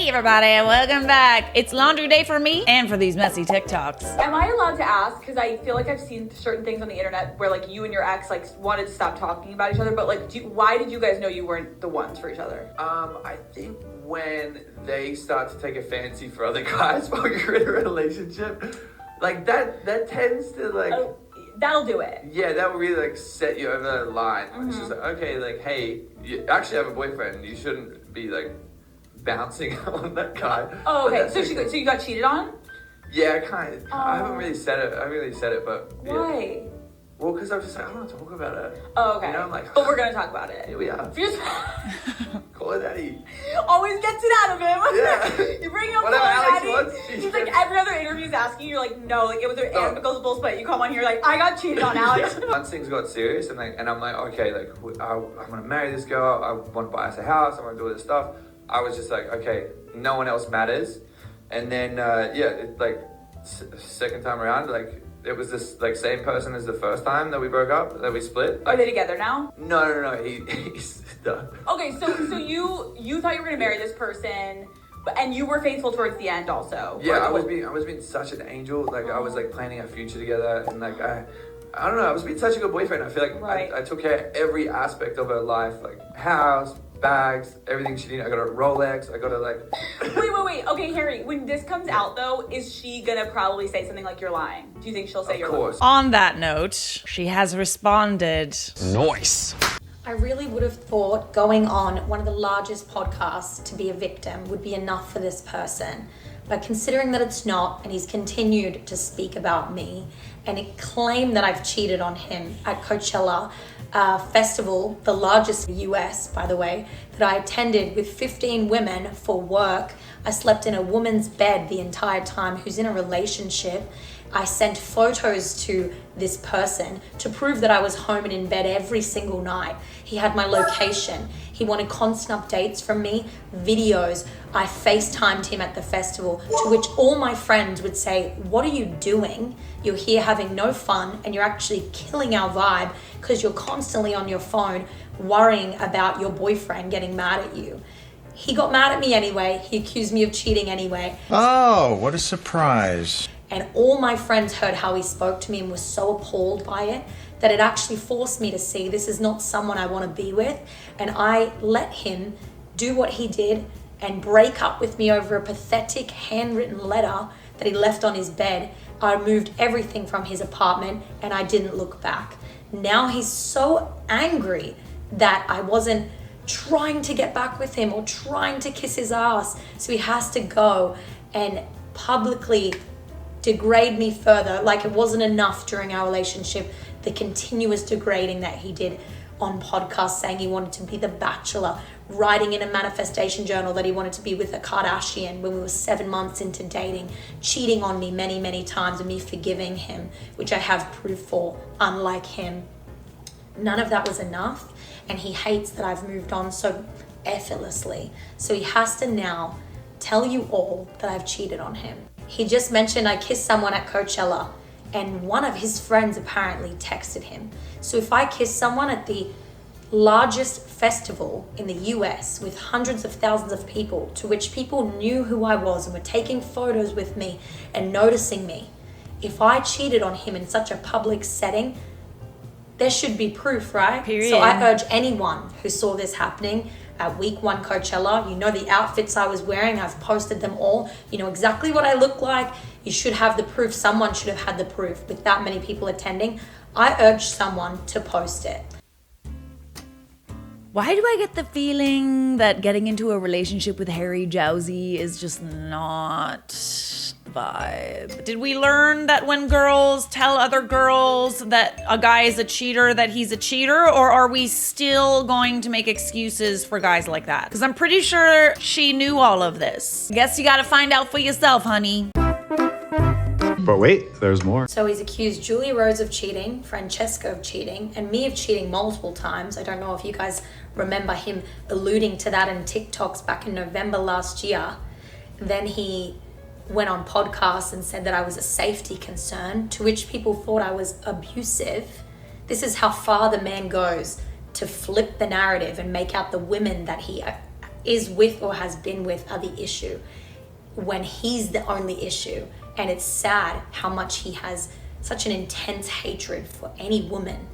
everybody, welcome back. It's laundry day for me and for these messy TikToks. Am I allowed to ask? Because I feel like I've seen certain things on the internet where like you and your ex like wanted to stop talking about each other, but like why did you guys know you weren't the ones for each other? I think when they start to take a fancy for other guys while you're in a relationship, like that tends to like... That'll do it. Yeah, that will really like set you over the line. It's just like, okay, like, hey, you actually have a boyfriend. You shouldn't be like bouncing on that guy. Oh, okay. So you got cheated on? Yeah, kind of. I haven't really said it. I haven't really said it, but yeah. Why? Well, because I was just like, I don't want to talk about it. Oh, okay. You know, I'm like, but we're gonna talk about it. Here we are. Call it daddy. Always gets it out of him. Yeah. You bring up whatever call Alex daddy. wants. He's like every other interview's asking. You're like, no, like it was their amicable bull split. You come on here like, I got cheated on, Alex. Once things got serious, and I'm like, okay, like I'm gonna marry this girl. I want to buy us a house. I want to do all this stuff. I was just like, okay, no one else matters. And then second time around, like it was this like same person as the first time that we broke up, that we split. Are they together now? No. He's done. Okay, so you thought you were gonna marry this person, and you were faithful towards the end also. Yeah, I was being such an angel. Like I was like planning our future together, and like I don't know, I was being such a good boyfriend. I feel like I took care of every aspect of her life, like house, bags, everything she needed. I got a Rolex. I got a like. Wait. Okay, Harry. When this comes out, though, is she gonna probably say something like you're lying? Do you think she'll say you're lying? Of course. On that note, she has responded. Nice. I really would have thought going on one of the largest podcasts to be a victim would be enough for this person. But considering that it's not, and he's continued to speak about me and claim that I've cheated on him at Coachella festival, the largest in the US, by the way, that I attended with 15 women for work. I slept in a woman's bed the entire time who's in a relationship. I sent photos to this person to prove that I was home and in bed every single night. He had my location. He wanted constant updates from me, videos. I FaceTimed him at the festival, to which all my friends would say, what are you doing? You're here having no fun and you're actually killing our vibe because you're constantly on your phone worrying about your boyfriend getting mad at you. He got mad at me anyway. He accused me of cheating anyway. Oh, what a surprise. And all my friends heard how he spoke to me and was so appalled by it that it actually forced me to see this is not someone I want to be with. And I let him do what he did and break up with me over a pathetic handwritten letter that he left on his bed. I removed everything from his apartment and I didn't look back. Now he's so angry that I wasn't trying to get back with him or trying to kiss his ass. So he has to go and publicly degrade me further. Like it wasn't enough during our relationship, the continuous degrading that he did on podcasts, saying he wanted to be the Bachelor, writing in a manifestation journal that he wanted to be with a Kardashian when we were 7 months into dating, cheating on me many, many times and me forgiving him, which I have proof for, unlike him. None of that was enough, and he hates that I've moved on so effortlessly. So he has to now tell you all that I've cheated on him. He just mentioned I kissed someone at Coachella, and one of his friends apparently texted him. So if I kiss someone at the largest festival in the US with hundreds of thousands of people, to which people knew who I was and were taking photos with me and noticing me, if I cheated on him in such a public setting, there should be proof, right? Period. So I urge anyone who saw this happening at week 1 Coachella, you know the outfits I was wearing, I've posted them all. You know exactly what I look like. You should have the proof. Someone should have had the proof. With that many people attending, I urge someone to post it. Why do I get the feeling that getting into a relationship with Harry Jowsey is just not the vibe? Did we learn that when girls tell other girls that a guy is a cheater, that he's a cheater? Or are we still going to make excuses for guys like that? Because I'm pretty sure she knew all of this. Guess you gotta find out for yourself, honey. But wait, there's more. So he's accused Julie Rose of cheating, Francesca of cheating, and me of cheating multiple times. I don't know if you guys remember him alluding to that in TikToks back in November last year. Then he went on podcasts and said that I was a safety concern, to which people thought I was abusive. This is how far the man goes to flip the narrative and make out the women that he is with or has been with are the issue, when he's the only issue. And it's sad how much he has such an intense hatred for any woman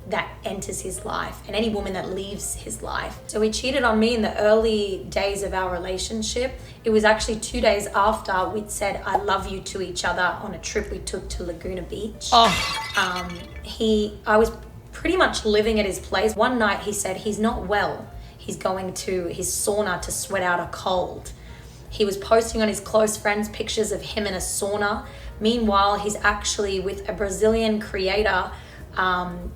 that enters his life and any woman that leaves his life. So he cheated on me in the early days of our relationship. It was actually 2 days after we'd said I love you to each other on a trip we took to Laguna Beach. I was pretty much living at his place. One night he said he's not well. He's going to his sauna to sweat out a cold. He was posting on his close friends pictures of him in a sauna. Meanwhile, he's actually with a Brazilian creator,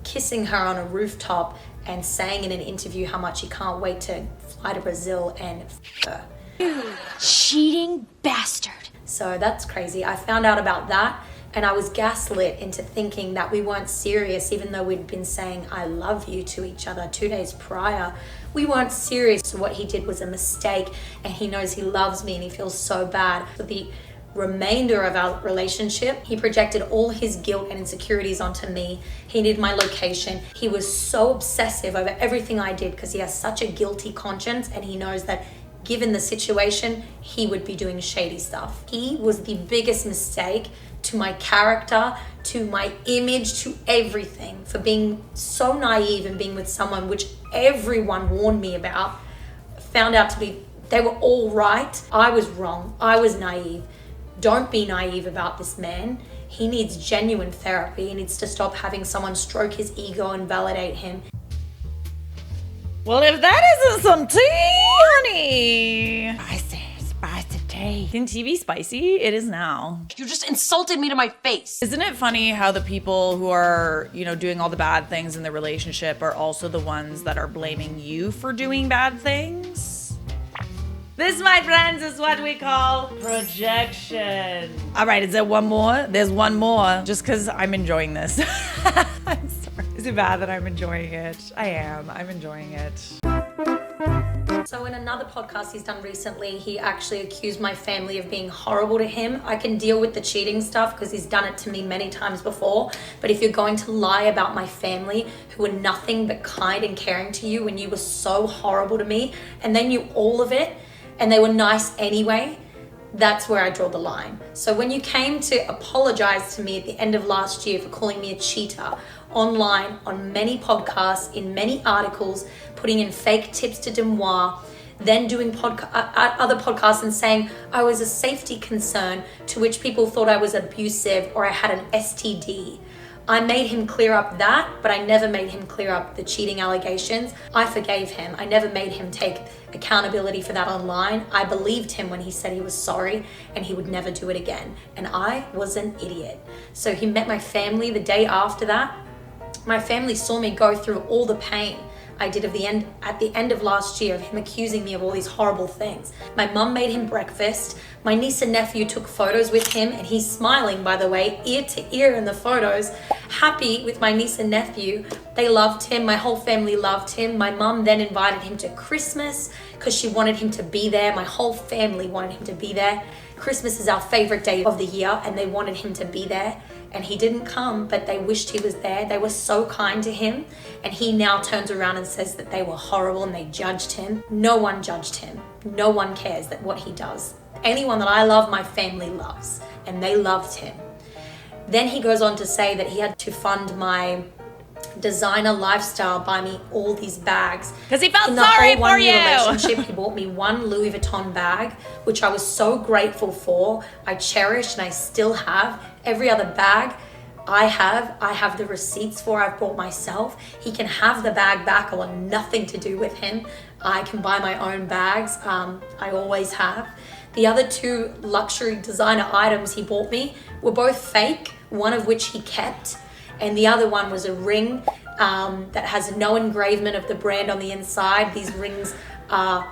kissing her on a rooftop and saying in an interview how much he can't wait to fly to Brazil and her. You cheating bastard. So that's crazy. I found out about that and I was gaslit into thinking that we weren't serious, even though we'd been saying I love you to each other 2 days prior. We weren't serious. So what he did was a mistake, and he knows he loves me and he feels so bad. For the remainder of our relationship, he projected all his guilt and insecurities onto me. He needed my location. He was so obsessive over everything I did because he has such a guilty conscience, and he knows that given the situation, he would be doing shady stuff. He was the biggest mistake to my character, to my image, to everything, for being so naive and being with someone which everyone warned me about, found out to be, they were all right. I was wrong. I was naive. Don't be naive about this man. He needs genuine therapy. He needs to stop having someone stroke his ego and validate him. Well, if that isn't some tea, honey. Spicy tea. Can tea be spicy? It is now. You just insulted me to my face. Isn't it funny how the people who are, doing all the bad things in the relationship are also the ones that are blaming you for doing bad things? This, my friends, is what we call projection. All right, is there one more? There's one more, just because I'm enjoying this. I'm sorry. Is it bad that I'm enjoying it? I am. I'm enjoying it. So in another podcast he's done recently, he actually accused my family of being horrible to him. I can deal with the cheating stuff because he's done it to me many times before. But if you're going to lie about my family, who were nothing but kind and caring to you when you were so horrible to me, and then you all of it, and they were nice anyway, that's where I draw the line. So when you came to apologize to me at the end of last year for calling me a cheater online, on many podcasts, in many articles, putting in fake tips to Demois, then doing other podcasts and saying I was a safety concern, to which people thought I was abusive or I had an STD. I made him clear up that, but I never made him clear up the cheating allegations. I forgave him. I never made him take accountability for that online. I believed him when he said he was sorry and he would never do it again. And I was an idiot. So he met my family the day after that. My family saw me go through all the pain I did at the end of last year of him accusing me of all these horrible things. My mum made him breakfast. My niece and nephew took photos with him, and he's smiling, by the way, ear to ear in the photos, happy with my niece and nephew. They loved him. My whole family loved him. My mum then invited him to Christmas because she wanted him to be there. My whole family wanted him to be there. Christmas is our favorite day of the year, and they wanted him to be there. And he didn't come, but they wished he was there. They were so kind to him. And he now turns around and says that they were horrible and they judged him. No one judged him. No one cares that what he does. Anyone that I love, my family loves. And they loved him. Then he goes on to say that he had to fund my designer lifestyle, buy me all these bags. Because he felt In the sorry whole 1 for year you. relationship, he bought me one Louis Vuitton bag, which I was so grateful for. I cherished and I still have. Every other bag I have the receipts for, I've bought myself. He can have the bag back. I want nothing to do with him. I can buy my own bags. I always have. The other two luxury designer items he bought me were both fake, one of which he kept, and the other one was a ring that has no engravement of the brand on the inside. These rings are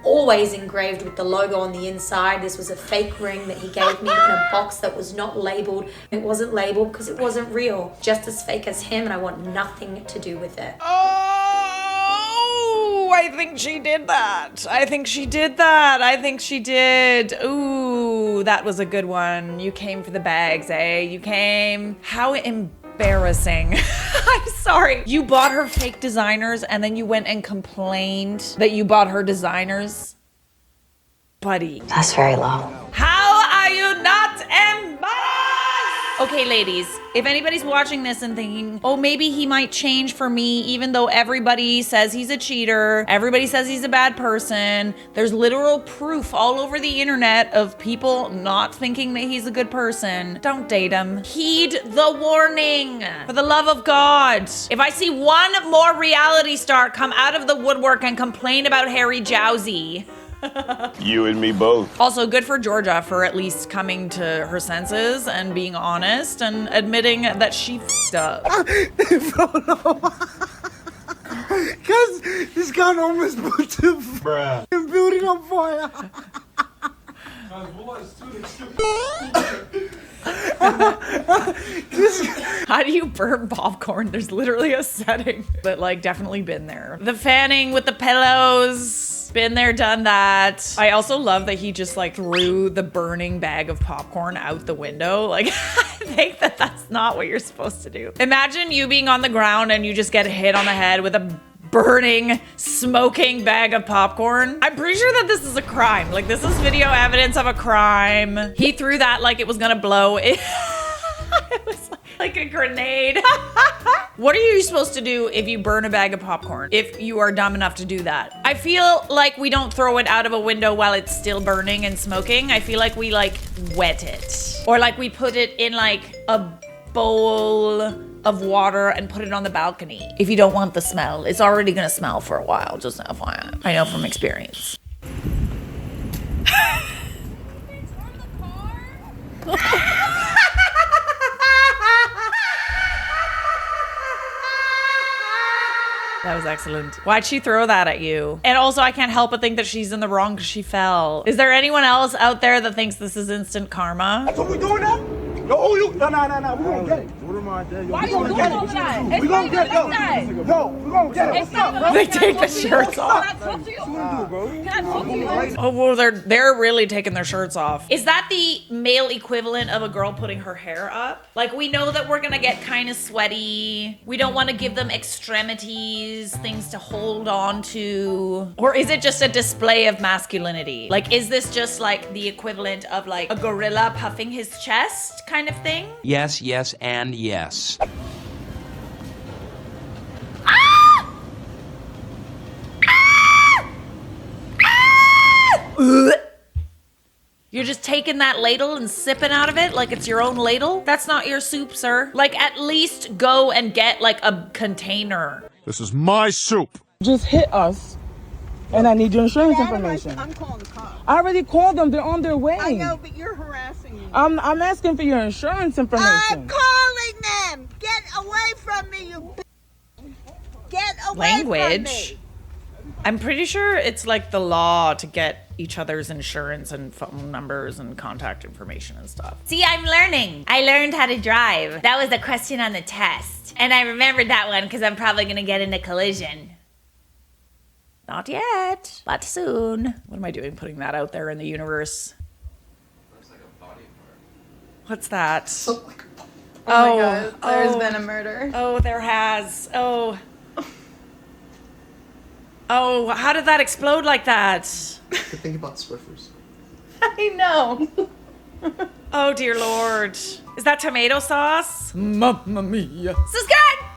always engraved with the logo on the inside. This was a fake ring that he gave me in a box that was not labeled. It wasn't labeled because it wasn't real. Just as fake as him, and I want nothing to do with it. Oh, I think she did that. I think she did. Ooh, that was a good one. You came for the bags, eh? You came. How embarrassing embarrassing. I'm sorry. You bought her fake designers and then you went and complained that you bought her designers? Buddy. That's very low. How are you not embarrassed? Okay, ladies, if anybody's watching this and thinking, oh, maybe he might change for me, even though everybody says he's a cheater, everybody says he's a bad person, there's literal proof all over the internet of people not thinking that he's a good person, don't date him. Heed the warning, for the love of God. If I see one more reality star come out of the woodwork and complain about Harry Jowsey, you and me both. also, good for Georgia for at least coming to her senses and being honest and admitting that she f***ed up. Because this gun almost put the building on fire. How do you burn popcorn? There's literally a setting, but like definitely been there. The fanning with the pillows. Been there, done that. I also love that he just like threw the burning bag of popcorn out the window. Like, I think that that's not what you're supposed to do. Imagine you being on the ground and you just get hit on the head with a burning, smoking bag of popcorn. I'm pretty sure that this is a crime. Like, this is video evidence of a crime. He threw that like it was gonna blow. It was like a grenade. What are you supposed to do if you burn a bag of popcorn? If you are dumb enough to do that? I feel like we don't throw it out of a window while it's still burning and smoking. I feel like we like wet it. Or like we put it in like a bowl of water and put it on the balcony. If you don't want the smell, it's already gonna smell for a while, just FYI. I know from experience. That was excellent. Why'd she throw that at you? And also, I can't help but think that she's in the wrong because she fell. Is there anyone else out there that thinks this is instant karma? That's what we doing now? No, we gonna get it. Why are you doing all that? We gonna get it, yo, we gonna get it. What's up, bro? They take the shirts off. Can I talk to you? Can I talk to you? Oh, well, they're really taking their shirts off. Is that the male equivalent of a girl putting her hair up? Like, we know that we're gonna get kind of sweaty. We don't want to give them extremities, things to hold on to. Or is it just a display of masculinity? Like, is this just like the equivalent of like a gorilla puffing his chest kind of thing? Yes, yes, and yes. You're just taking that ladle and sipping out of it like it's your own ladle? That's not your soup, sir. Like, at least go and get like a container. This is my soup. Just hit us, and I need your insurance information. I'm calling the cops. I already called them. They're on their way. I know, but you're harassing me. I'm asking for your insurance information. I'm calling them. Get away from me, you Get away from me. I'm pretty sure it's like the law to get each other's insurance and phone numbers and contact information and stuff. See, I'm learning. I learned how to drive. That was the question on the test. And I remembered that one because I'm probably gonna get in a collision. Not yet, but soon. What am I doing putting that out there in the universe? Looks like a body part. What's that? Oh my god, there's been a murder. Oh, there has. Oh. Oh, how did that explode like that? Think about Swiffers. I know. Oh, dear Lord. Is that tomato sauce? Mamma mia. Subscribe!